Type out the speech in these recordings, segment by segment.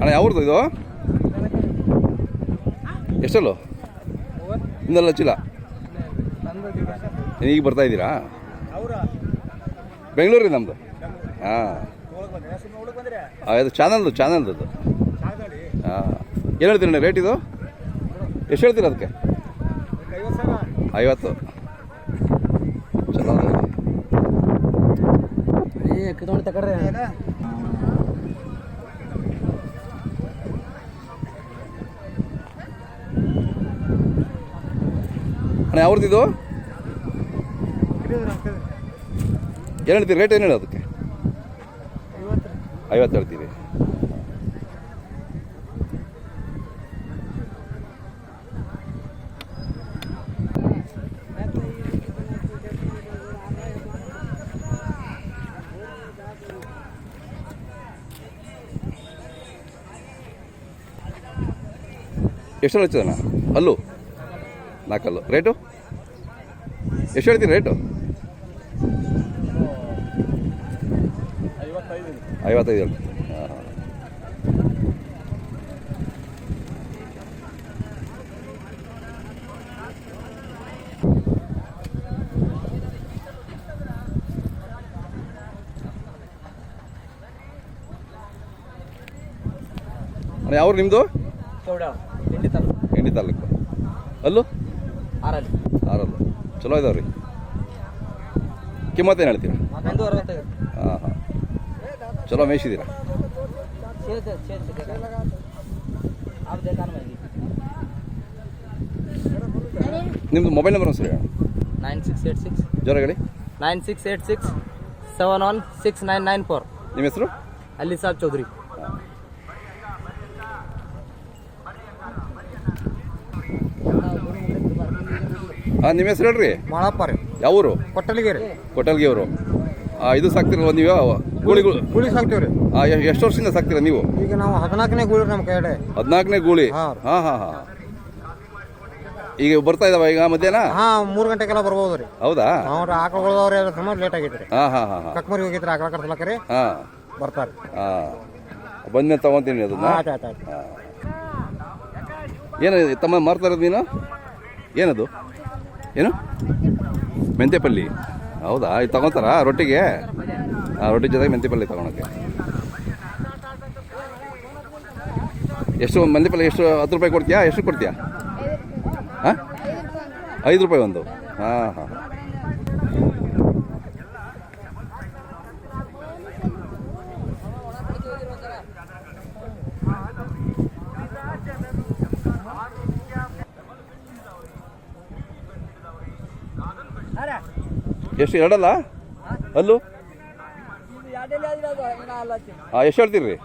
ಅಣ್ಣ ಯಾವ್ದು ಇದು ಎಷ್ಟಲ್ಲೂ ಇನ್ನೆಲ್ಲ ಚೀಲ ಈಗ ಬರ್ತಾ ಇದ್ದೀರಾ ಬೆಂಗಳೂರಿಗೆ ನಮ್ಮದು ಹಾಂ ಅದು ಚಾನಲ್ದು ಅದು ಹಾಂ ಏನು ಹೇಳ್ತೀರಣ್ಣ ರೇಟ್ ಇದು ಎಷ್ಟು ಹೇಳ್ತೀರ ಅದಕ್ಕೆ 50 ಚಲೋ ತಗೊಳ್ರಿ ಅಣ್ಣ ಯಾವ್ದು ಇದು ಏನು ಹೇಳ್ತೀರಿ ರೇಟ್ ಏನು ಹೇಳಿ ಅದಕ್ಕೆ 50 ಹೇಳ್ತೀವಿ. ಎಷ್ಟು ಹಚ್ಚದಣ್ಣ ಅಲ್ಲು 4 ಹಲ್ಲು ರೇಟು ಎಷ್ಟು ಹೇಳ್ತೀರಿ ರೇಟು 55 ಹೇಳ್ತೀವಿ. ಅಣ್ಣ ಯಾವ್ರು ನಿಮ್ಮದು ಇಂಡಿ ತಾಲೂಕು ಅಲ್ಲು 6 ಚಲೋ ಇದಾವೆ ರೀ ಕಿಮ್ಮತ್ತೇನು ಹೇಳ್ತೀರಾ ಹಾಂ ಹಾಂ ಚಲೋ ಮೇಯಿಸಿದ್ದೀರಾ ನಿಮ್ಮದು ಮೊಬೈಲ್ ನಂಬರ್ ಸರಿ 9686 ಜ್ವರ ಹೇಳಿ 9686 716994. ನಿಮ್ಮ ಹೆಸರು ಅಲ್ಲಿ ಸಾಬ್ ಚೌಧರಿ. ಹಾಂ ನಿಮ್ಮ ಹೆಸರು ಹೇಳ್ರಿ ಮಾಳಪ್ಪ ರೀ ಯಾವ ಊರು ಕೊಟ್ಟಲ್ಗಿ ಅವರು ಇದು ಸಾಕ್ತಿರಲ್ವ ನೀವು ಗೂಳಿ ಸಾಕ್ತೀವಿ ರೀ. ಎಷ್ಟು ವರ್ಷದಿಂದ ಸಾಕ್ತೀರಾ ನೀವು ಈಗ ನಾವು 14ನೇ ಗೂಳಿ ನಮ್ಮ ಕೈ 14ನೇ ಗೂಳಿ ಹಾಂ ಹಾಂ ಹಾಂ ಈಗ ಬರ್ತಾ ಇದಾವ ಈಗ ಮಧ್ಯಾಹ್ನ 3 ಗಂಟೆಗೆಲ್ಲ ಬರ್ಬೋದು ರೀ. ಹೌದಾ ಅವ್ರು ಆಕಳಗಳವ್ರೆ ಸುಮಾರು ಲೇಟ್ ಆಗೈತೆ. ಹಾಂ ಹಾಂ ಹಾಂ ಹಾಂ ಕಕ್ಮರಿ ಹೋಗಿದ್ರಿ ಆಕಳ ಕಟ್ಸಲಕ್ಕ ಹಾಂ ಬರ್ತಾರೆ. ಹಾಂ ಬಂದ್ಮೇಲೆ ತಗೊಂತೀನಿ ಅದನ್ನ. ಆಯ್ತು ಏನು ತಮ್ಮ ಮಾರ್ತಾ ಇರೋದು ನೀನು ಏನದು ಏನು ಮೆಂತ್ಯ ಪಲ್ಲಿ ಹೌದಾ ಇದು ತಗೊತಾರಾ ರೊಟ್ಟಿಗೆ ರೊಟ್ಟಿ ಜೊತೆಗೆ ಮೆಂತ್ಯ ಪಲ್ಯ ತಗೊಳಕ್ಕೆ ಎಷ್ಟು ಮೆಂತ್ಯ ಪಲ್ಯ ಎಷ್ಟು 10 ರೂಪಾಯಿ ಕೊಡ್ತೀಯಾ ಎಷ್ಟು ಕೊಡ್ತೀಯಾ ಹಾಂ 5 ರೂಪಾಯಿ ಒಂದು ಹಾಂ ಹಾಂ ಎಷ್ಟು ಎರಡಲ್ಲ ಅಲ್ಲು ಹಾಂ ಎಷ್ಟು ಹೇಳ್ತೀರಿ ರೀ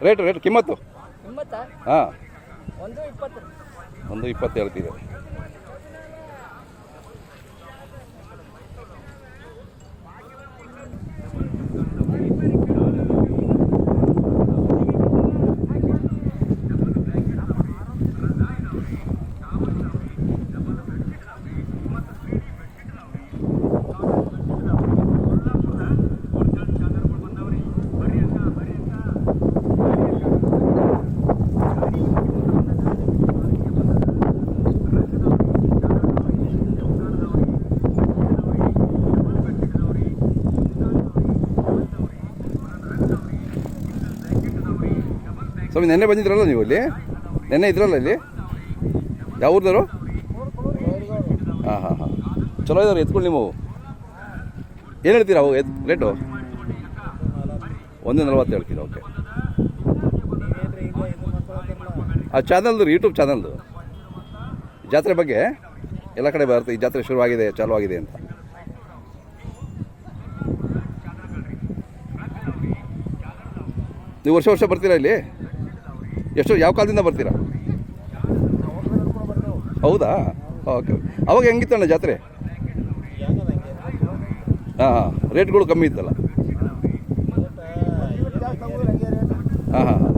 ರೇಟ್ ಕಿಮ್ಮತ್ತು ಹಾಂ 120 ಹೇಳ್ತೀರಿ. ಸ್ವಾಮಿ ನೆನ್ನೆ ಬಂದಿದ್ರಲ್ಲ ನೀವು ಇಲ್ಲಿ ನೆನ್ನೆ ಇದ್ರಲ್ಲ ಇಲ್ಲಿ ಯಾವ ಊರ್ದವರು ಹಾಂ ಹಾಂ ಹಾಂ ಚಲೋ ಇದಾರೆ ಎತ್ಕೊಂಡು ನೀವು ಏನು ಹೇಳ್ತೀರಾ ಅವು ರೇಟು 140 ಹೇಳ್ತೀರಾ ಓಕೆ ಆ ಚಾನಲ್ದು ಯೂಟ್ಯೂಬ್ ಚಾನಲ್ದು ಜಾತ್ರೆ ಬಗ್ಗೆ ಎಲ್ಲ ಕಡೆ ಬರುತ್ತೆ ಈ ಜಾತ್ರೆ ಶುರುವಾಗಿದೆ ಚಾಲು ಆಗಿದೆ ಅಂತ ನೀವು ವರ್ಷ ಬರ್ತೀರಾ ಇಲ್ಲಿ ಎಷ್ಟು ಯಾವ ಕಾಲದಿಂದ ಬರ್ತೀರಾ ಹೌದಾ ಓಕೆ ಅವಾಗ ಹೆಂಗಿತ್ತಣ್ಣ ಜಾತ್ರೆ ಹಾಂ ಹಾಂ ರೇಟ್ಗಳು ಕಮ್ಮಿ ಇತ್ತಲ್ಲ ಹಾಂ ಹಾಂ ಹಾಂ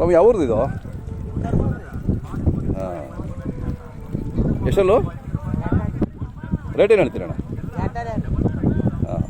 ಸ್ವಾಮಿ ಯಾವ್ದು ಇದು? ಹಾಂ, ಎಷ್ಟಲ್ಲೂ ರೇಟ್ ಏನು ಹೇಳ್ತೀರಣ್ಣ? ಹಾಂ,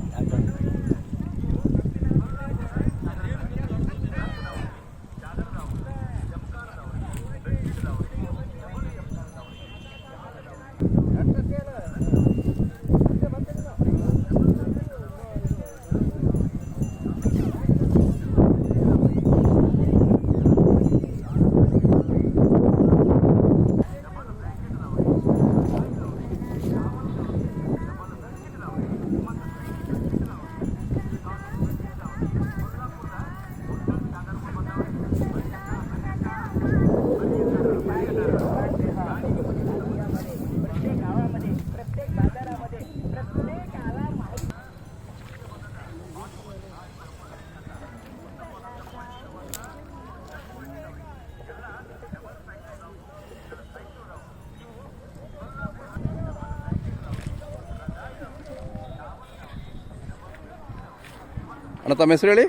ಅಣ್ಣ ತಮ್ಮ ಹೆಸರು ಹೇಳಿ?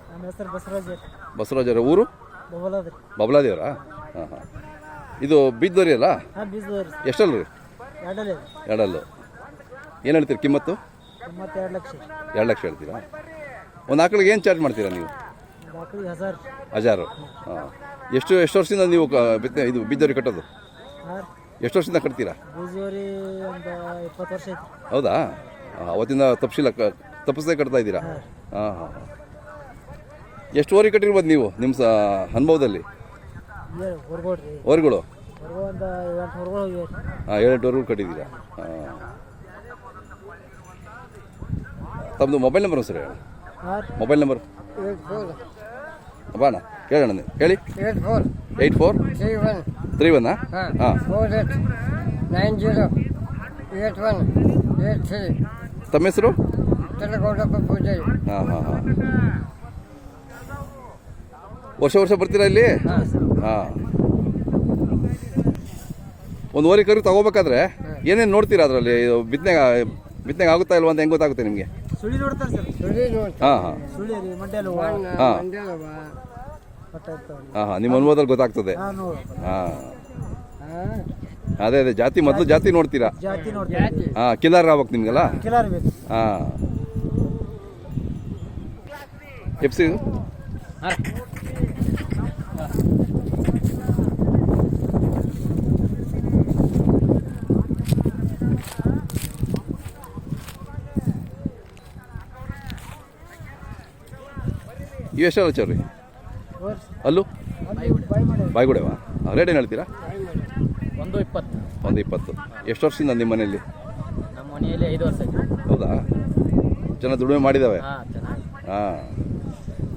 ನಮ್ಮ ಹೆಸರು ಬಸವರಾಜ್. ಬಸವರಾಜರ ಊರು? ಬಬಲಾದ್ರಿ. ಬಬಲಾದೇವರಾ? ಹಾಂ ಹಾಂ. ಇದು ಬೀದ್ದೋರಿ ಅಲ್ಲ? ಹಾಂ, ಬೀಜದವ್ರಿ. ಎಷ್ಟಲ್ಲ ರೀ? ಎರಡಲ್ಲಿ. ಎರಡಲ್ಲು. ಏನು ಹೇಳ್ತೀರಿ ಕಿಮ್ಮತ್ತು? 2 ಲಕ್ಷ. 2 ಲಕ್ಷ ಹೇಳ್ತೀರಾ? ಒಂದು ಆಕಳಿಗೆ ಏನು ಚಾರ್ಜ್ ಮಾಡ್ತೀರಾ ನೀವು? ಆಕಳಿಗೆ 1000. 1000. ಹಾಂ. ಎಷ್ಟು ವರ್ಷದಿಂದ ನೀವು ಇದು ಬೀದ್ದೋರಿ ಕಟ್ಟೋದು? ಹಾಂ, ಎಷ್ಟು ವರ್ಷದಿಂದ ಕಟ್ತೀರಾ? ಬೀಜದವ್ರಿ ಒಂದು 20 ವರ್ಷ ಐತಿ. ಹೌದಾ? ಅವತ್ತಿಂದ ತಪ್ಪಿಸದೆ ಕಟ್ತಾ ಇದ್ದೀರಾ? ಹಾಂ ಹಾಂ. ಎಷ್ಟು ಓರಿ ಕಟ್ಟಿರ್ಬೋದು ನೀವು ನಿಮ್ಮ ಅನುಭವದಲ್ಲಿ? ಓರಿಗಳು? ಒಂದು 8 ಹೊರಗಳು ಹೋಗಿವೆ. ಹಾಂ, 7-8 ಓರಿಗಳು ಕಟ್ಟಿದ್ದೀರಾ? ಹಾಂ. ತಮ್ಮದು ಮೊಬೈಲ್ ನಂಬರ್ ಸರ್ ಹೇಳಿ. ಮೊಬೈಲ್ ನಂಬರ್ ಬಾಣ ಕೇಳೋಣ ನೀವು ಹೇಳಿ. 8431 ಹಾಂ 908183. ತಮ್ಮ ಹೆಸರು? ಚಂದ್ರಗೌಡಪ್ಪ ಪೂಜಾರಿ. ಹಾಂ ಹಾಂ ಹಾಂ. ವರ್ಷ ಬರ್ತೀರಾ ಇಲ್ಲಿ? ಹಾಂ. ಒಂದು ಓರಿ ಕರು ತಗೋಬೇಕಾದ್ರೆ ಏನೇನು ನೋಡ್ತೀರಾ ಅದರಲ್ಲಿ? ಬಿತ್ತನೆಗೆ ಆಗುತ್ತಾ ಇಲ್ವಾ ಅಂತ ಹೆಂಗೆ ಗೊತ್ತಾಗುತ್ತೆ ನಿಮಗೆ? ಸುಳಿ ನೋಡ್ತಾರೆ ಸರ್. ಹಾಂ ಹಾಂ ಸುಳಿ ರೀ, ಮಂಡ್ಯಲು. ಹಾಂ ಹಾಂ ಹಾಂ. ನಿಮ್ಮ ಅನುಭವದಲ್ಲಿ ಗೊತ್ತಾಗ್ತದೆ. ಹಾಂ, ಅದೇ ಜಾತಿ ಮೊದಲು ಜಾತಿ ನೋಡ್ತೀರಾ? ಜಾತಿ ನೋಡ್ತೀವಿ. ಹಾಂ, ಕಿಲಾರ್ ಆಗ್ಬೇಕು ನಿಮಗೆಲ್ಲ? ಕಿಲಾರ್ ಬೇಕು. ಹಾಂ. FC ಇವು ಎಷ್ಟು ಹಚ್ಚವ್ರಿ? ಅಲ್ಲೂ ಬಾಯ್ಗುಡೆವಾ? ರೇಟ್ ಏನು ಹೇಳ್ತೀರಾ? 120. 120. ಎಷ್ಟು ವರ್ಷದಿಂದ ನಿಮ್ಮ ಮನೆಯಲ್ಲಿ? ನಮ್ಮ ಮನೆಯಲ್ಲಿ 5 ವರ್ಷ. ಹೌದಾ? ಚೆನ್ನಾಗಿ ದುಡಿಮೆ ಮಾಡಿದ್ದಾವೆ? ಹಾಂ.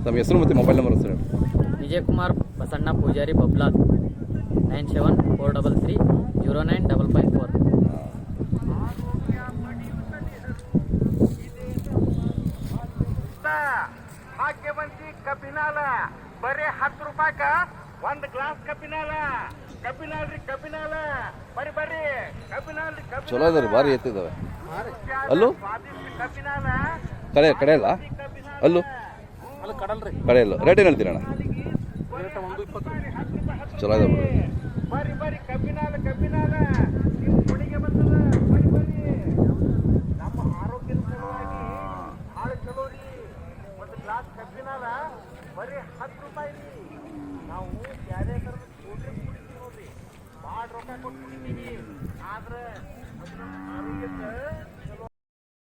ತಮ್ಮ ಹೆಸರು ಮತ್ತು ಮೊಬೈಲ್ ನಂಬರ್ ಹೆಸರು ಹೇಳಿ. ವಿಜಯಕುಮಾರ್ ಬಸಣ್ಣ ಪೂಜಾರಿ ಬಬ್ಲಾದ್. 9743309554. ಭಾಗ್ಯವಂತಿ ಕಬ್ಬಿನಾಲ ಬರೀ 10 ರೂಪಾಯಿಕ 1 ಗ್ಲಾಸ್ ಕಬ್ಬಿನಾಲ. ಕಬ್ಬಿನಾಲ್ರಿ ಕಬ್ಬಿನಾಲ, ಬರ್ರಿ ಕಬ್ಬಿನಾಲ್ರಿ. ಚಲೋ ಇದಾವೆ, ಭಾರಿ ಎತ್ತಿದ್ದಾವೆ. ಅಲ್ಲೂ ಕಬ್ಬಿನಾಲ ಕಡೆಯಲ್ಲ? ಅಲ್ಲೂ ಕಡೆಯಲ್ಲ. ರೇಟ್ ಏನು ಹೇಳ್ತೀರಣ್ಣ? ಚಲೋ ಇದಾವೆ. ಬರ್ರಿ ಕಬ್ಬಿನಾಲ ನಿಮ್ಮ ಹುಡುಗಿಗೆ ಬಂದದ. ಬರ್ರಿ ನಮ್ಮ ಆರೋಗ್ಯದ ಸಲುವಾಗಿ ಭಾಳ ಚಲೋ ರೀ. 1 ಗ್ಲಾಸ್ ಕಬ್ಬಿನಾಲ ಬರೀ 10 ರೂಪಾಯಿ ರೀ. ನಾವು ಬೇರೆ ಥರದ ಕೂಲ್ ಡ್ರಿಂಕ್ ಕುಡಿತೀವಿ ನೋಡ್ರಿ, ಭಾಳ ರೊಕ್ಕ ಕೊಟ್ಟು ಕುಡಿತೀವಿ. ಆದ್ರೆ ಅದು ನಮ್ಮ ಆರೋಗ್ಯಕ್ಕೆ